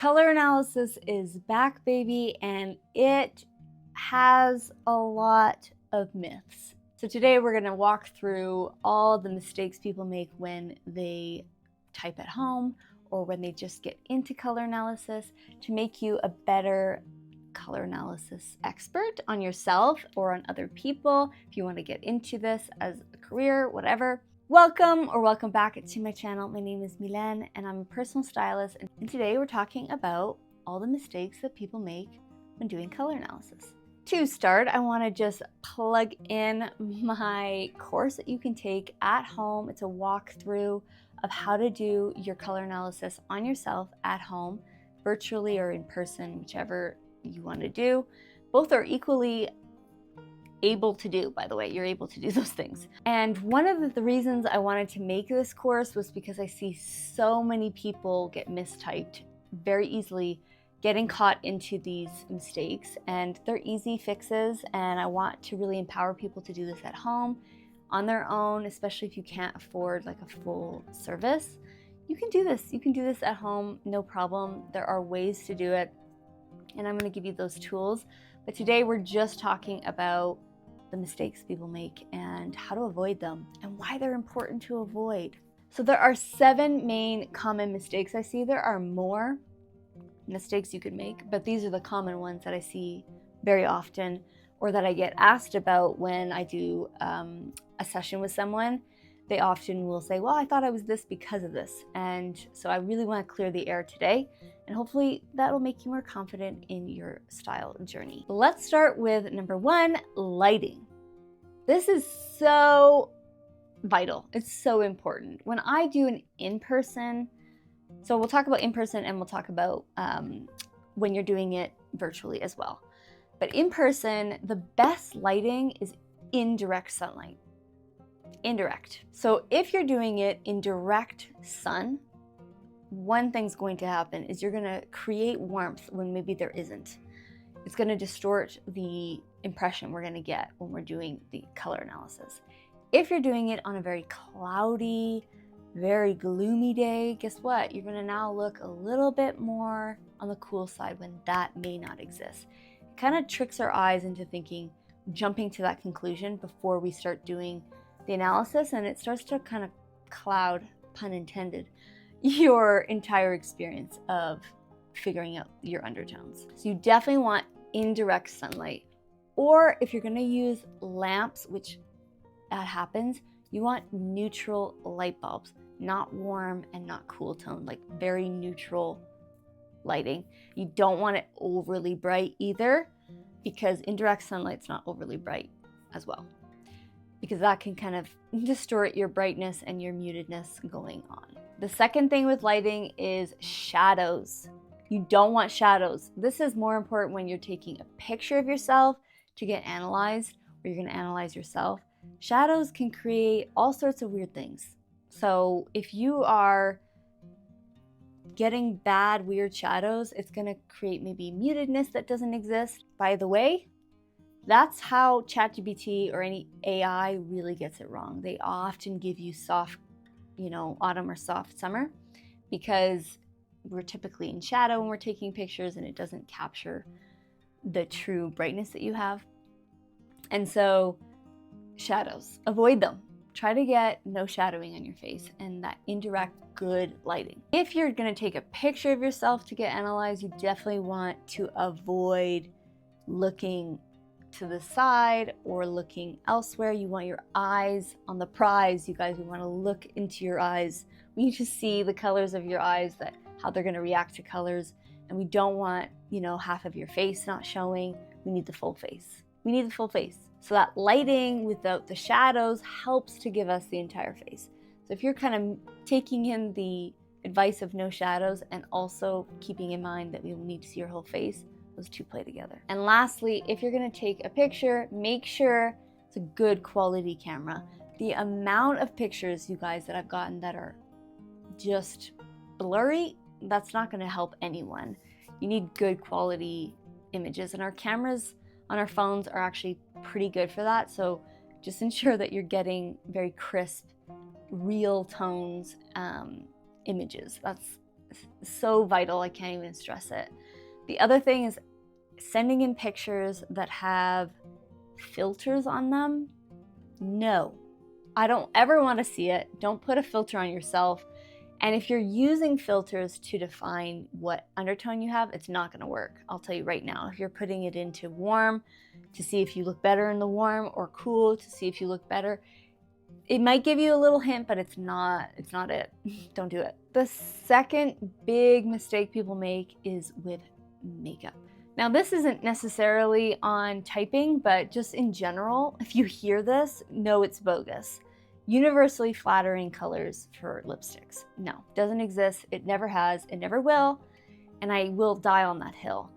Color analysis is back, baby, and it has a lot of myths. So today we're going to walk through all the mistakes people make when they type at home or when they just get into color analysis to make you a better color analysis expert on yourself or on other people if you want to get into this as a career, whatever. Welcome back to my channel. My name is Milan and I'm a personal stylist, and today we're talking about all the mistakes that people make when doing color analysis. To start, I want to just plug in my course that you can take at home. It's a walkthrough of how to do your color analysis on yourself at home, virtually or in person, whichever you want to do. Both are equally able to do, by the way. You're able to do those things. And one of the reasons I wanted to make this course was because I see so many people get mistyped very easily, getting caught into these mistakes, and they're easy fixes, and I want to really empower people to do this at home on their own, especially if you can't afford like a full service. You can do this. You can do this at home, no problem. There are ways to do it, and I'm going to give you those tools. But today we're just talking about the mistakes people make and how to avoid them and why they're important to avoid. So there are 7 main common mistakes I see. There are more mistakes you could make, but these are the common ones that I see very often, or that I get asked about when I do a session with someone. They often will say, well, I thought I was this because of this. And so I really want to clear the air today, and hopefully that'll make you more confident in your style journey. Let's start with number 1, lighting. This is so vital. It's so important. When I do an in-person, so we'll talk about in-person and we'll talk about when you're doing it virtually as well. But in person, the best lighting is indirect sunlight. Indirect. So if you're doing it in direct sun, one thing's going to happen is you're going to create warmth when maybe there isn't. It's going to distort the impression we're going to get when we're doing the color analysis. If you're doing it on a very cloudy, very gloomy day, guess what? You're going to now look a little bit more on the cool side when that may not exist. It kind of tricks our eyes into thinking, jumping to that conclusion before we start doing the analysis, and it starts to kind of cloud, pun intended, your entire experience of figuring out your undertones. So you definitely want indirect sunlight, or if you're going to use lamps, which that happens, you want neutral light bulbs, not warm and not cool tone, like very neutral lighting. You don't want it overly bright either, because indirect sunlight's not overly bright as well, because that can kind of distort your brightness and your mutedness going on. The second thing with lighting is shadows. You don't want shadows. This is more important when you're taking a picture of yourself to get analyzed, or you're going to analyze yourself. Shadows can create all sorts of weird things. So if you are getting bad, weird shadows, it's going to create maybe mutedness that doesn't exist. By the way, that's how ChatGPT or any AI really gets it wrong. They often give you soft, autumn or soft summer, because we're typically in shadow when we're taking pictures and it doesn't capture the true brightness that you have. And so shadows, avoid them. Try to get no shadowing on your face and that indirect good lighting. If you're going to take a picture of yourself to get analyzed, you definitely want to avoid looking to the side or looking elsewhere. You want your eyes on the prize, you guys. We want to look into your eyes. We need to see the colors of your eyes, how they're going to react to colors. And we don't want, half of your face not showing. We need the full face. We need the full face. So that lighting without the shadows helps to give us the entire face. So if you're kind of taking in the advice of no shadows and also keeping in mind that we will need to see your whole face, those two play together. And lastly, if you're going to take a picture, make sure it's a good quality camera. The amount of pictures, you guys, that I've gotten that are just blurry, that's not going to help anyone. You need good quality images, and our cameras on our phones are actually pretty good for that. So just ensure that you're getting very crisp, real tones, images. That's so vital, I can't even stress it. The other thing is sending in pictures that have filters on them. No, I don't ever want to see it. Don't put a filter on yourself. And if you're using filters to define what undertone you have, it's not going to work. I'll tell you right now. If you're putting it into warm to see if you look better in the warm, or cool to see if you look better, it might give you a little hint, but it's not it. Don't do it. The second big mistake people make is with makeup. Now, this isn't necessarily on typing, but just in general, if you hear this, know it's bogus. Universally flattering colors for lipsticks. No, doesn't exist. It never has, it never will, and I will die on that hill.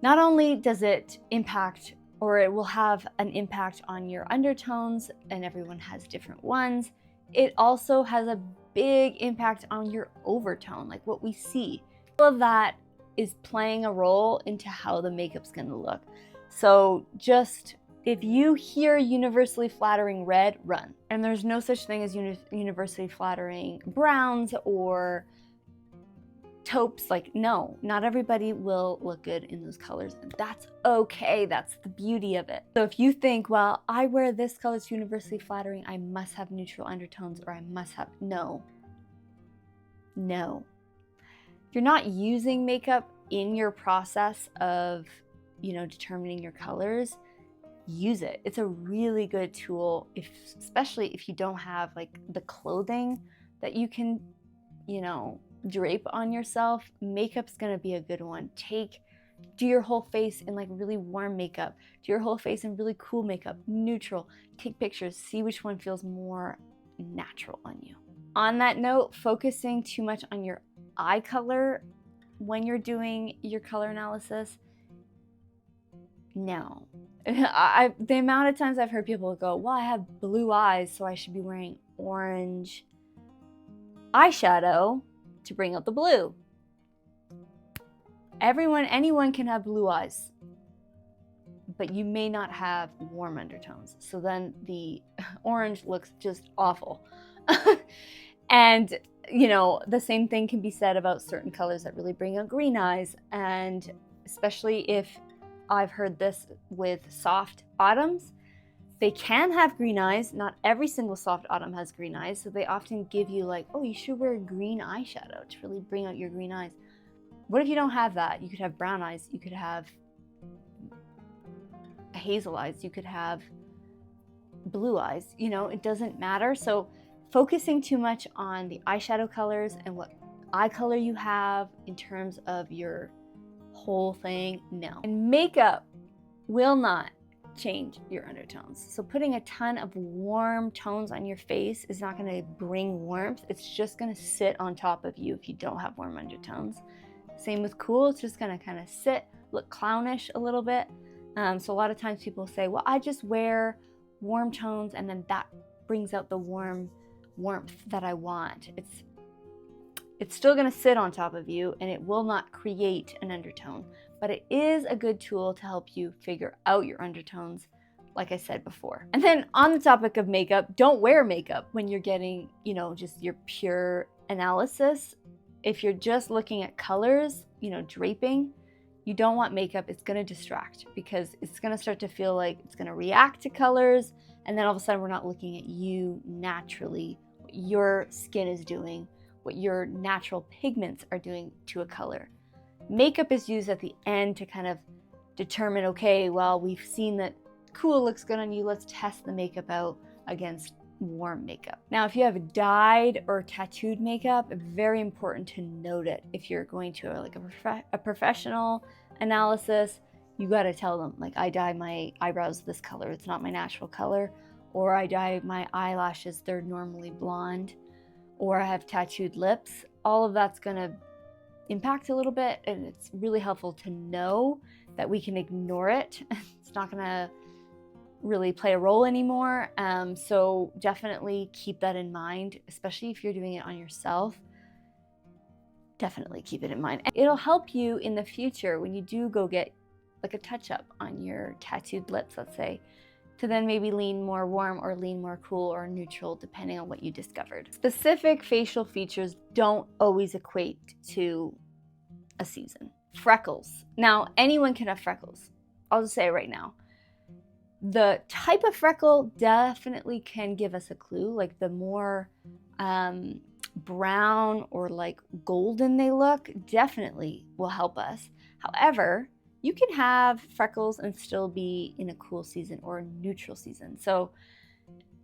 Not only does it impact, or it will have an impact on your undertones, and everyone has different ones, it also has a big impact on your overtone, like what we see. All of that is playing a role into how the makeup's gonna look. So just, if you hear universally flattering red, run. And there's no such thing as universally flattering browns or taupes. Like, no, not everybody will look good in those colors, and that's okay. That's the beauty of it. So if you think, well, I wear this color, it's universally flattering, I must have neutral undertones, or I must have, no. If you're not using makeup in your process of, determining your colors, use it. It's a really good tool, especially if you don't have like the clothing that you can, drape on yourself. Makeup's gonna be a good one. Do your whole face in like really warm makeup. Do your whole face in really cool makeup, neutral. Take pictures, see which one feels more natural on you. On that note, focusing too much on your eye color when you're doing your color analysis, no. The amount of times I've heard people go, well, I have blue eyes, so I should be wearing orange eyeshadow to bring out the blue. Anyone can have blue eyes, but you may not have warm undertones. So then the orange looks just awful. And the same thing can be said about certain colors that really bring out green eyes. And especially if I've heard this with soft autumns, they can have green eyes. Not every single soft autumn has green eyes. So they often give you like, oh, you should wear green eyeshadow to really bring out your green eyes. What if you don't have that? You could have brown eyes. You could have hazel eyes. You could have blue eyes. It doesn't matter. So focusing too much on the eyeshadow colors and what eye color you have in terms of your whole thing, no. And makeup will not change your undertones. So putting a ton of warm tones on your face is not going to bring warmth. It's just going to sit on top of you if you don't have warm undertones. Same with cool. It's just going to kind of sit, look clownish a little bit. So a lot of times people say, well, I just wear warm tones and then that brings out the warmth that I want. It's still going to sit on top of you and it will not create an undertone, but it is a good tool to help you figure out your undertones, like I said before. And then on the topic of makeup, don't wear makeup when you're getting, just your pure analysis. If you're just looking at colors, draping, you don't want makeup. It's going to distract because it's going to start to feel like it's going to react to colors. And then all of a sudden we're not looking at you naturally, what your skin is doing, what your natural pigments are doing to a color. Makeup is used at the end to kind of determine, okay, well, we've seen that cool looks good on you. Let's test the makeup out against warm makeup. Now, if you have dyed or tattooed makeup, very important to note it. If you're going to a professional analysis, you got to tell them, like, I dye my eyebrows this color. It's not my natural color. Or I dye my eyelashes. They're normally blonde. Or I have tattooed lips. All of that's going to impact a little bit, and it's really helpful to know that we can ignore it. It's not going to really play a role anymore. So definitely keep that in mind, especially if you're doing it on yourself. Definitely keep it in mind. It'll help you in the future when you do go get like a touch-up on your tattooed lips, let's say. to then maybe lean more warm or lean more cool or neutral, depending on what you discovered. Specific facial features don't always equate to a season. Freckles. Now, anyone can have freckles. I'll just say it right now. The type of freckle definitely can give us a clue. Like the more brown or like golden they look, definitely will help us. However, you can have freckles and still be in a cool season or a neutral season. So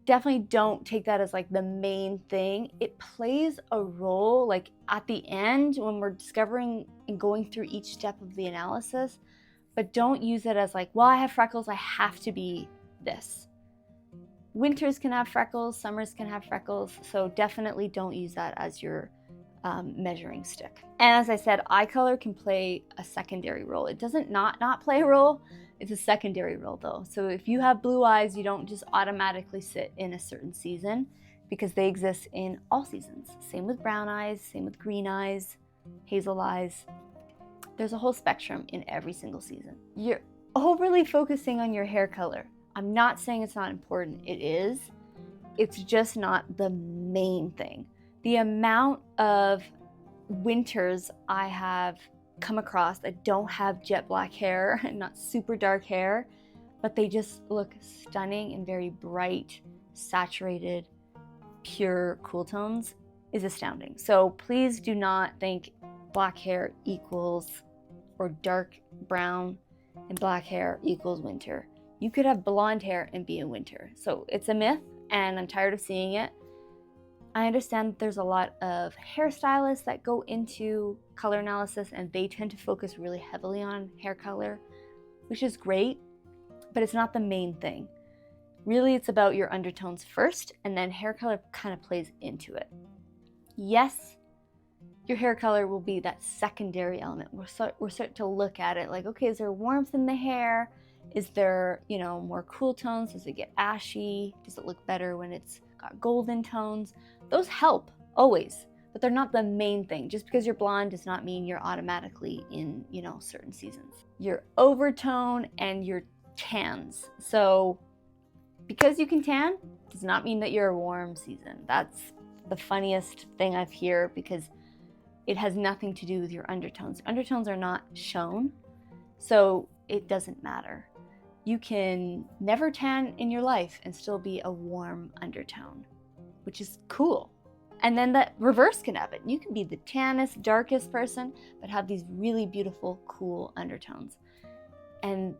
definitely don't take that as like the main thing. It plays a role like at the end when we're discovering and going through each step of the analysis, but don't use it as like, well, I have freckles, I have to be this. Winters can have freckles, summers can have freckles, so definitely don't use that as your measuring stick. And as I said, eye color can play a secondary role. It doesn't not play a role, it's a secondary role though. So if you have blue eyes, you don't just automatically sit in a certain season because they exist in all seasons. Same with brown eyes, same with green eyes, hazel eyes. There's a whole spectrum in every single season. You're overly focusing on your hair color. I'm not saying it's not important, it is. It's just not the main thing. The amount of winters I have come across that don't have jet black hair and not super dark hair, but they just look stunning and very bright, saturated, pure cool tones is astounding. So please do not think black hair equals or dark brown and black hair equals winter. You could have blonde hair and be in winter. So it's a myth and I'm tired of seeing it. I understand that there's a lot of hairstylists that go into color analysis and they tend to focus really heavily on hair color, which is great, but it's not the main thing. Really, it's about your undertones first, and then hair color kind of plays into it. Yes, your hair color will be that secondary element. We're starting to look at it like, okay, is there warmth in the hair? Is there, more cool tones? Does it get ashy? Does it look better when it's got golden tones? Those help always, but they're not the main thing. Just because you're blonde does not mean you're automatically in, certain seasons. Your overtone and your tans. So because you can tan does not mean that you're a warm season. That's the funniest thing I've heard because it has nothing to do with your undertones. Undertones are not shown, so it doesn't matter. You can never tan in your life and still be a warm undertone, which is cool. And then the reverse can happen. You can be the tannest, darkest person, but have these really beautiful, cool undertones. And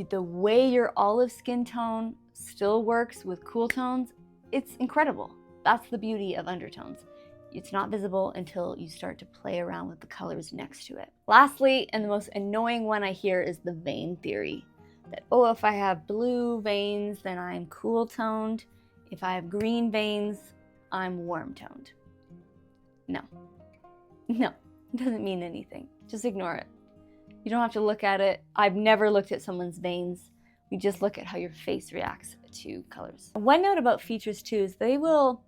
the way your olive skin tone still works with cool tones, it's incredible. That's the beauty of undertones. It's not visible until you start to play around with the colors next to it. Lastly, and the most annoying one I hear is the vein theory. That, oh, if I have blue veins, then I'm cool toned. If I have green veins, I'm warm toned. No, it doesn't mean anything. Just ignore it. You don't have to look at it. I've never looked at someone's veins. We just look at how your face reacts to colors. One note about features too is they will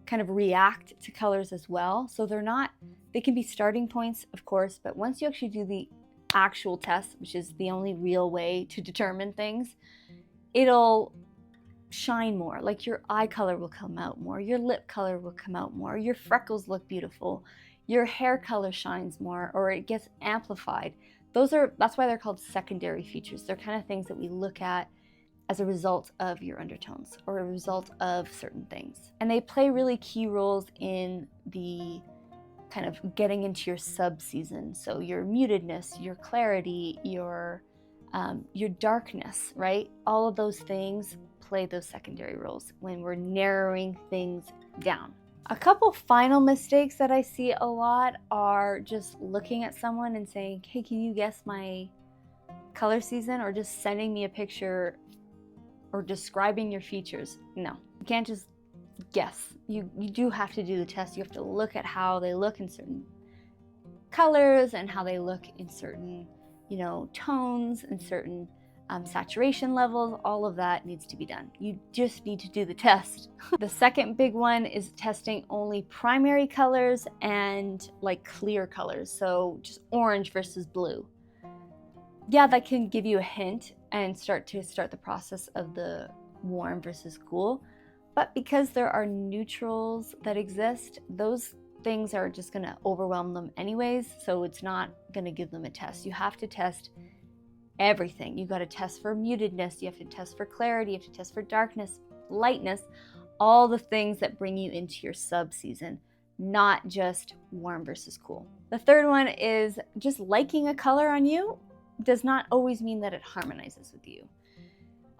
kind of react to colors as well. So they can be starting points, of course, but once you actually do the actual test, which is the only real way to determine things, it'll shine more. Like your eye color will come out more, your lip color will come out more, your freckles look beautiful, your hair color shines more, or it gets amplified. That's why they're called secondary features. They're kind of things that we look at as a result of your undertones or a result of certain things. And they play really key roles in the kind of getting into your sub-season. So your mutedness, your clarity, your darkness, right? All of those things play those secondary roles when we're narrowing things down. A couple final mistakes that I see a lot are just looking at someone and saying, hey, can you guess my color season? Or just sending me a picture or describing your features. No, you can't just guess. You do have to do the test. You have to look at how they look in certain colors and how they look in certain, tones and certain saturation levels. All of that needs to be done. You just need to do the test. The second big one is testing only primary colors and like clear colors. So just orange versus blue. Yeah, that can give you a hint and start the process of the warm versus cool. But because there are neutrals that exist, those things are just going to overwhelm them anyways, so it's not going to give them a test. You have to test everything. You got to test for mutedness, you have to test for clarity, you have to test for darkness, lightness, all the things that bring you into your sub-season, not just warm versus cool. The third one is just liking a color on you does not always mean that it harmonizes with you.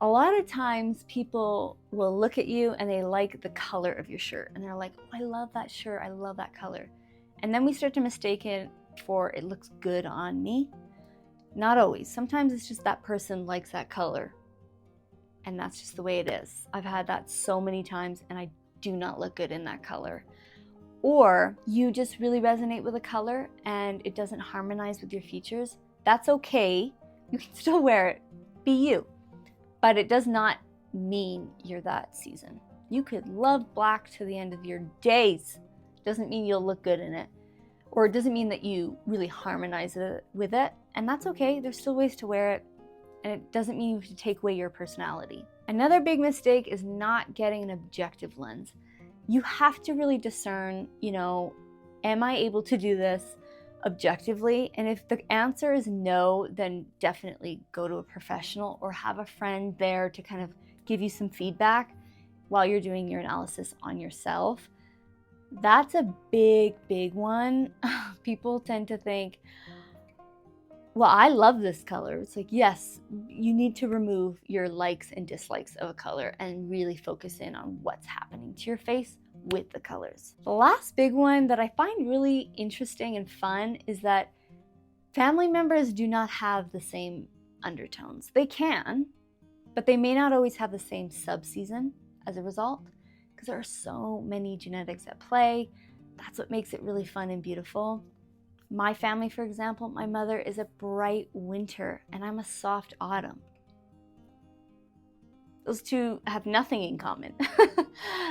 A lot of times people will look at you and they like the color of your shirt and they're like, oh, I love that shirt, I love that color. And then we start to mistake it for it looks good on me. Not always. Sometimes it's just that person likes that color and that's just the way it is. I've had that so many times and I do not look good in that color. Or you just really resonate with a color and it doesn't harmonize with your features. That's okay. You can still wear it. Be you. But it does not mean you're that season. You could love black to the end of your days. Doesn't mean you'll look good in it. Or it doesn't mean that you really harmonize with it. And that's okay. There's still ways to wear it. And it doesn't mean you have to take away your personality. Another big mistake is not getting an objective lens. You have to really discern, am I able to do this objectively? And if the answer is no, then definitely go to a professional or have a friend there to kind of give you some feedback while you're doing your analysis on yourself. That's a big, big one. People tend to think, well, I love this color. It's like, yes, you need to remove your likes and dislikes of a color and really focus in on what's happening to your face with the colors. The last big one that I find really interesting and fun is that family members do not have the same undertones. They can, but they may not always have the same subseason as a result, because there are so many genetics at play. That's what makes it really fun and beautiful. My family, for example, my mother is a bright winter and I'm a soft autumn. Those two have nothing in common,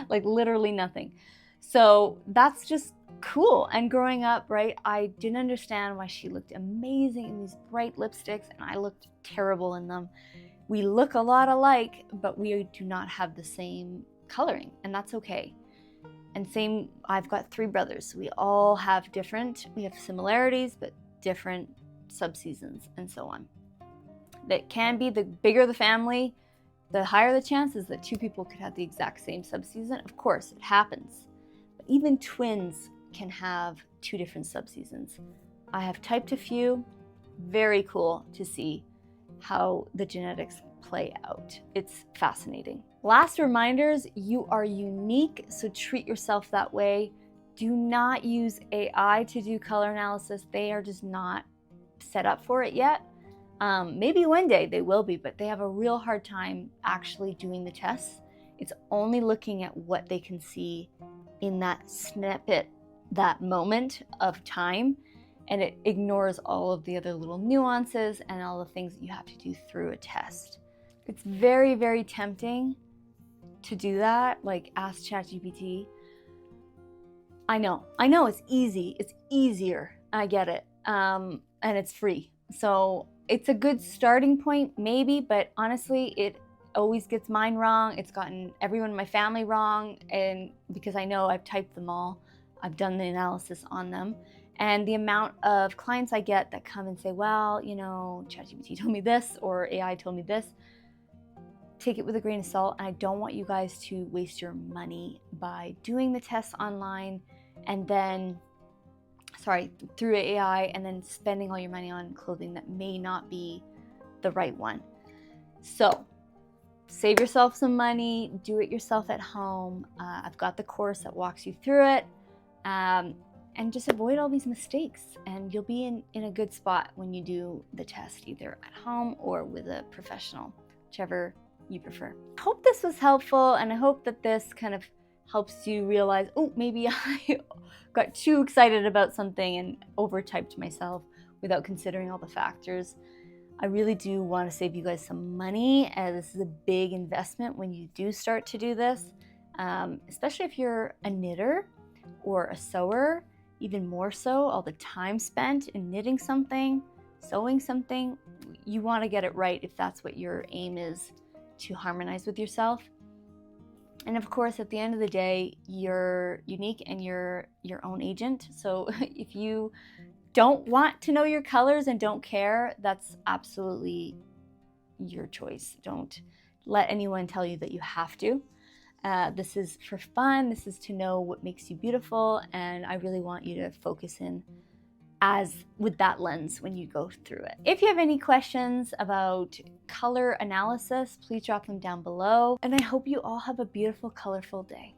like literally nothing. So that's just cool. And growing up, right, I didn't understand why she looked amazing in these bright lipsticks and I looked terrible in them. We look a lot alike, but we do not have the same coloring, and that's okay. And same, I've got 3 brothers, so we all have we have similarities, but different subseasons and so on. That can be, the bigger the family, the higher the chances that 2 people could have the exact same subseason. Of course, it happens. But even twins can have 2 different subseasons. I have typed a few. Very cool to see how the genetics play out. It's fascinating. Last reminders, you are unique, so treat yourself that way. Do not use AI to do color analysis. They are just not set up for it yet. Maybe one day they will be, but they have a real hard time actually doing the tests. It's only looking at what they can see in that snippet, that moment of time, and it ignores all of the other little nuances and all the things that you have to do through a test. It's very, very tempting to do that, like ask ChatGPT. I know it's easy, it's easier, I get it, and it's free. So it's a good starting point, maybe, but honestly, it always gets mine wrong. It's gotten everyone in my family wrong, and because I know I've typed them all, I've done the analysis on them, and the amount of clients I get that come and say, well, ChatGPT told me this, or AI told me this, take it with a grain of salt, and I don't want you guys to waste your money by doing the tests online and then, through AI, and then spending all your money on clothing that may not be the right one. So save yourself some money, do it yourself at home. I've got the course that walks you through it, and just avoid all these mistakes, and you'll be in a good spot when you do the test, either at home or with a professional, whichever you prefer. I hope this was helpful, and I hope that this kind of helps you realize, oh, maybe I got too excited about something and overtyped myself without considering all the factors. I really do want to save you guys some money, as this is a big investment when you do start to do this, especially if you're a knitter or a sewer, even more so, all the time spent in knitting something. sewing something, you want to get it right if that's what your aim is, to harmonize with yourself. And of course, at the end of the day, you're unique and you're your own agent. So if you don't want to know your colors and don't care, that's absolutely your choice. Don't let anyone tell you that you have to. This is for fun. This is to know what makes you beautiful. And I really want you to focus in with that lens when you go through it. If you have any questions about color analysis, please drop them down below. And I hope you all have a beautiful, colorful day.